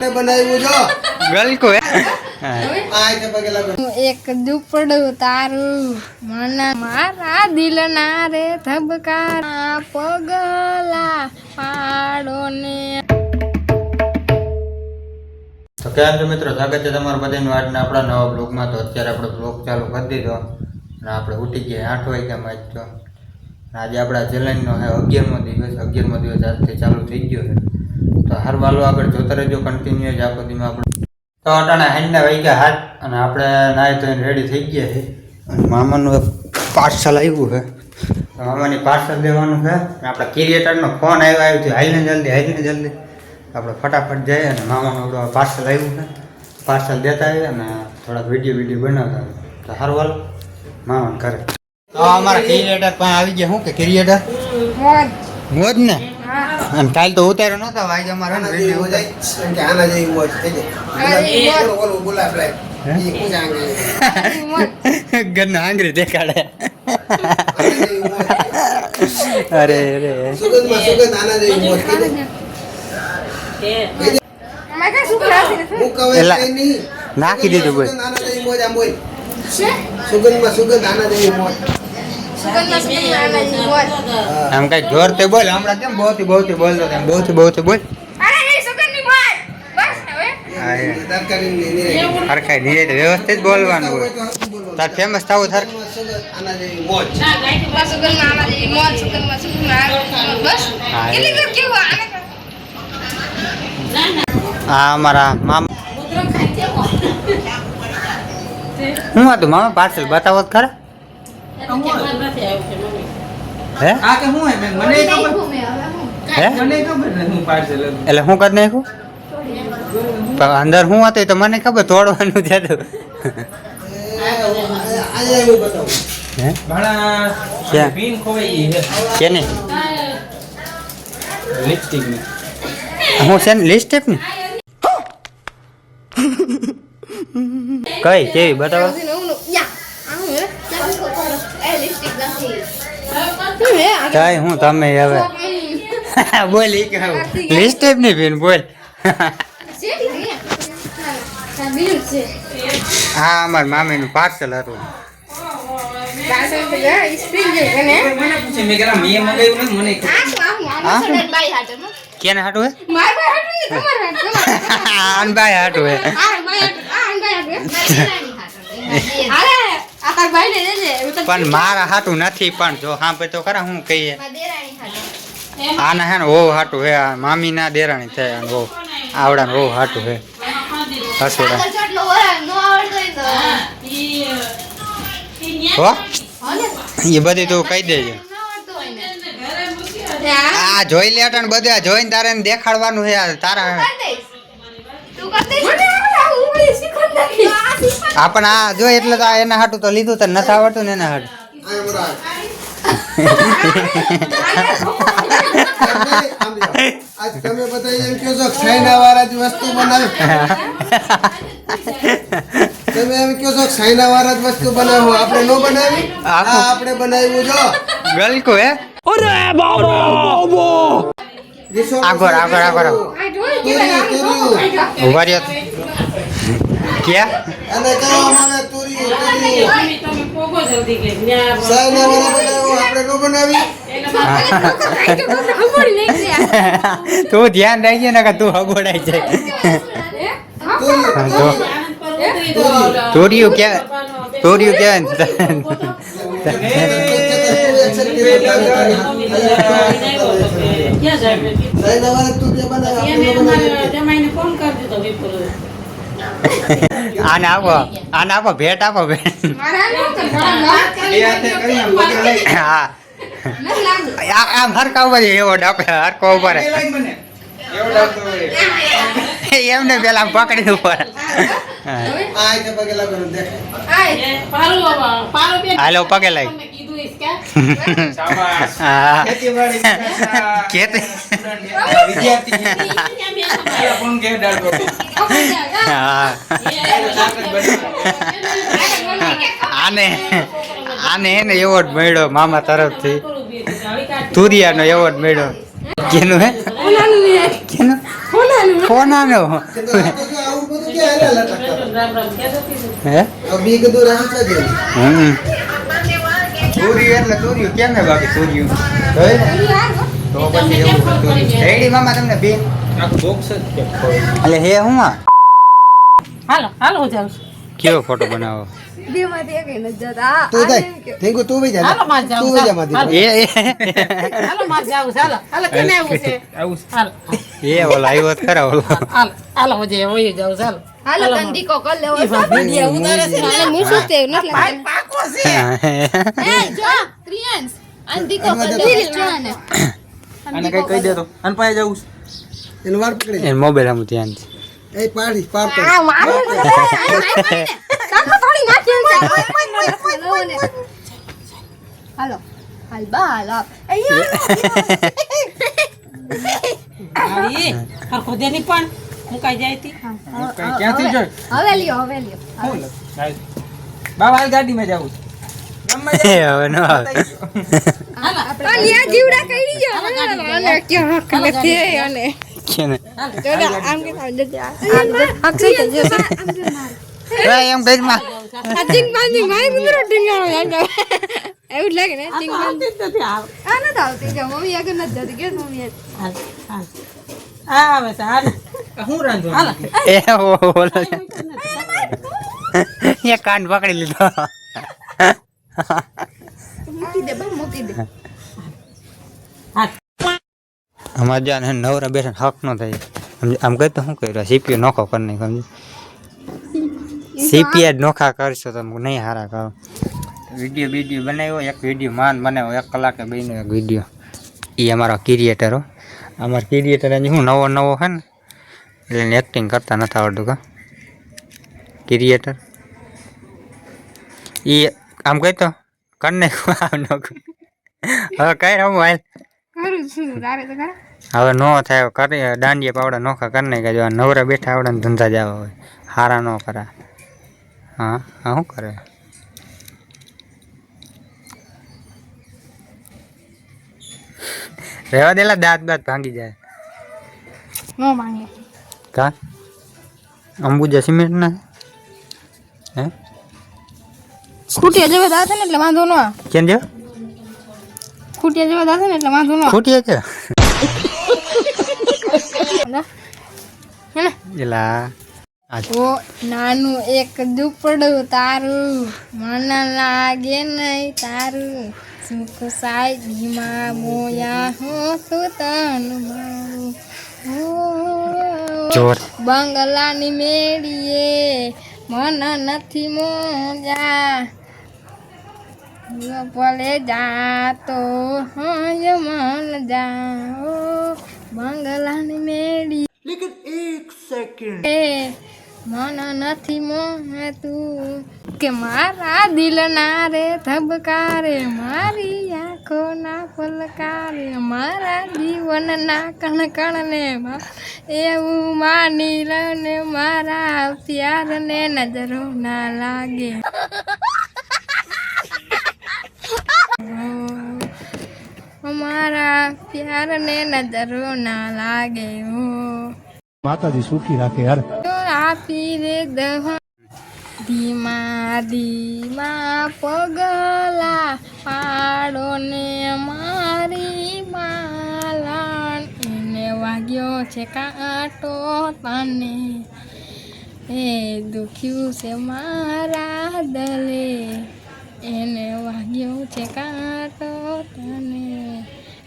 બનાવ્યું જો ગલકો એક દુપડું તારું મના મારા દિલના રે ધબકારા પગલા પાડો ને. તો કેમ છો મિત્રો, સ્વાગત છે તમારું બધાનું આજના આપણા નવા બ્લોગમાં. તો અત્યારે આપણે બ્લોગ ચાલુ કરી દીધો અને આપણે ઉઠી ગયા 8 વાગ્યામાં જ તો. આજે આપણા ચેલેન્જનો છે 11મો દિવસ. 11મો દિવસ આજથી ચાલુ થઈ ગયો છે. તો હર વાલો આગળ જોતા રહેજો કન્ટિન્યુ જ આખો દીમાં આપણે. તો અટાણા હાઈના વાગ્યા હાથ અને આપણે નાહી ધોઈને રેડી થઈ ગયા છે. અને મામાનું પાર્સલ આવ્યું છે. તો મામાની પાર્સલ દેવાનું છે. આપણે ક્રિએટરનો ફોન આવ્યો છે, હાલને જલ્દી આપણે ફટાફટ જઈએ અને મામાનું પાર્સલ આવ્યું છે. પાર્સલ દેતા આવીએ અને થોડાક વિડીયો બનાવતા આવે. તો હર વાલો મામાને ઘરે. તો અમારા ક્રિએટર પણ આવી ગયા. શું કે ક્રિએટર મોજ ને. અને કાલ તો ઉતાર્યો નતો આજે અમારે વિડીયો ઉતાર્યો કે આના જેવી મોજ થઈ જાય. ઓલું ગુલાબ લાય ઈ કુજાંગે ગન્ના આંગળી દેખાડે. અરે સુગંધ આના જેવી મોજ થઈ જાય. નાખી દીધું બોલ. આના જેવી મોજ આમ બોલ. સુગંધ આના જેવી મોજ. આમ કઈ જોર તે બોલ. હમણાં કેમ બહુથી બોલતો તેમ બહુથી બોલ. હરખાઈ ધીરે તો વ્યવસ્થિત બોલવાનું હોય. તાર ફેમસ થવું થર. હા અમારા મામા શું હતું મામા પાર્સલ બતાવો ખરા. હે આ કે હું હે મને ખબર હે મને ખબર ને હું પાર્સલ એટલે હું કદ નાખ્યું પણ અંદર હું હતું તો મને ખબર તોડવાનું છે તો આજે હું બતાવું હે ભાડા પિન ખોવાઈ છે કેને લિપસ્ટિક ની હું છે લિપસ્ટિક ની કઈ કેવી બતાવો. કઈ હું તમે હવે બોલી લિપસ્ટિક ની પીન બોલ. હા અમાર મામીનું પાર્સલ હતું. કેને હાટું હે અનભાઈ હાટું હે પણ મારા હાટું નથી. પણ જો હા ભાઈ તો ખરા હું કહીએ આના હે ને ઓ હાટું હે મામી ના દેરાણી થાય અને ઓ આવડા ને ઓ હાટું હે હસોડા હો એ બધી તું કહી દેજે. આ જોઈ લે અટણ બધા જોઈને તારે દેખાડવાનું હે તારા. આપણ આ જો એટલે તો એના હાટું તો લીધું તો નથી આવડતું ને એના હાટું. આજ તમે બધા એમ કહો છો સાઈના વાળા જ વસ્તુ બનાવી. તમે એમ કહો છો સાઈના વાળા જ વસ્તુ બનાવો આપણે નો બનાવી. આપણે બનાવ્યું જો ગલકો હે. અરે બાબો આગળ ઉભા રહ્યો ક્યાં અને કહેવામાં આવે તુરી તમે પોગો જલ્દી કે સાઈના વાળા બનાવો આપણે નો બનાવી. તું ધ્યાન રાખજે ને કે તું હગોડાઈ જાય. તોરિયું ક્યાં આને આપો ભેટ આપો ભેટ. હા આમ હરકા ઉપર એવો ડપે હરકો ઉપર એમને પેલા પકડી ઉપર હાલો પગે લાગ આને એને એવોર્ડ મળ્યો મામા તરફથી. તુરિયાનો એવોર્ડ મળ્યો. કેનું હે કેનું ફોન આવ્યો કે તો આ તો જો આવું બધું કે હાલે લટકતા હે આ બી કીધું રાખતા દે ચોરી એટલે ચોરી કેમ હે બાકી ચોરી તો પછી એવું રેડી મામા તમને બે બોક્સ જ એટલે હે હું હાલો હાલો હું જાઉં છું. કેવો ફોટો બનાવો બે માંથી એક ન જતા તું જાય થેન્કુ તું બી જા હાલો માં જાઉં તું બી જા માથી હાલો માં જાઉં હાલો હાલો કેને આવું છે હાલો એ ઓલો આવ્યો જ ખરા ઓલો હાલો હાલો હું જે હોય જાઉં હાલો હાલો તન દીકો કર લેવો વિડિયો ઉતારે છે અને મુસું તે નથી ભાઈ લાગતું પાકો છે એ જો ક્રિયાન્સ અન દીકો કર લેવો આને અને કઈ કહી દે તો અન પાસે જાવું એનો વાર પકડી એ મોબાઈલ આમ ધ્યાન એ પાડી પાડ આ મારું કાકો થોડી નાખી હાલો હાલ બા હાલો આવી હરખો દેની પણ મુકાઈ જાય તી ક્યાંથી જોઈ હવે લ્યો બાબા હાલ ગાડીમાં જાવું હવે નો આવે હાલો આ જીવડા કઈ ગયો અને ક્યાં હક નથી અને કેને જોડા આમ કે થાવ જજે આ છે કે જો એ એમ કરી માં આ ચિંગબાજી મારી મુંદરો ટીંગાણો યાર એવું જ લાગે ને ચિંગબાજી નથી આવ આ ન આવતી જો મમ્મી આગળ ન જતી કે મમ્મી હાલ હાલ આવે છે હાલ હું રાંધું હાલો એ ઓલો એ કાન પકડી લીધો મૂકી દે બા મૂકી દે હાલ અમાર જાન નવરા બેઠા હક નો થાય આમ કહી તો શું કર્યું સીપીઓ નોખો કરી નહીં સમજી સીપીએ નોખા કરશો તમે નહીં હારા કરો વિડીયો બનાવ્યો એક વિડીયો માન બનાવ્યો 1 કલાકે બન્યો એક વિડીયો એ અમારો ક્રિએટર હો અમારો ક્રિએટર હજી હું નવો છે ને એટલે એક્ટિંગ કરતા નથી આવડતું કા ક્રિએટર એ આમ કહી તો કર નાખું હવે કઈ રમું હાલ કરું છું તારે તો કર હવે નો થાય કરી દાંડિયા પાવડા નોખા કરી નાખ્યા જો નવરા બેઠા આવડે ને ધંધા જવા હોય હારા ન કરા હા હા શું કરે રેવા દેલા દાંત ભાંગી જાય નો માંગે કા અંબુજા સિમેન્ટ ના હે ખૂટિયા જેવા દાંત ને એટલે વાંધો ન આવે કેમ જો ખૂટિયા જેવા દાંત ને એટલે વાંધો ન આવે ખૂટીએ છે હે ને એલા ઓ નાનું એક ઝૂંપડું તારું મને લાગે નહીં તારું સુખ સાઈમાં મોયા હું સુતન મારું ચોર બંગલાની મેળીએ મન નથી મોજા ભલે જાતો હોય મન જાઓ બંગલાની મેળી લેકિન 1 સેકન્ડ મન નથી મોહતું કે મારા દિલના રે ધબકારે મારી આંખોના પલકારે મારા જીવનના કણકણને એવું માની લો ને મારા પ્યારને નજરો ના લાગે મારા પ્યારને નજરો ના લાગે માતાજી સુખી રાખે યાર આપી રે દહ ધીમા ધીમા પગલા પાડો ને મારી માલા એને વાગ્યો છે કાંટો તને એ દુખ્યું છે મારા દલે એને વાગ્યો છે કાંટો તને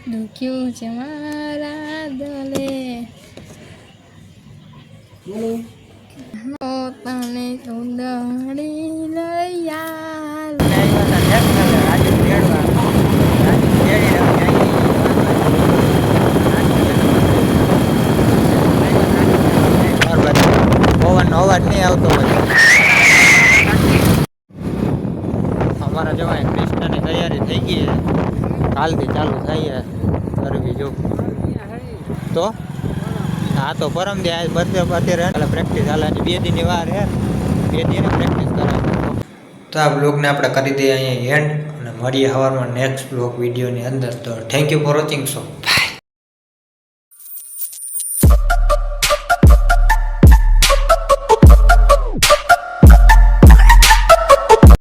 દુખ્યું છે મારા દલે તને ઉંદડી લઈ પવનનો અવાજ નહીં આવતો હોય અમારા જવાય કૃષ્ણની તૈયારી થઈ ગઈ કાલથી ચાલુ થાય કરવી જો તો હા તો પરમ દે અત્યારે પ્રેક્ટિસ હાલે 2 દિનની વાર હે 2 દિન પ્રેક્ટિસ કરાવે તો આ બ્લોગને આપણે કરી દઈએ અહીંયા એન્ડ અને મળીએ સવારમાં નેક્સ્ટ બ્લોગ વિડીયોની અંદર તો thank you for watching so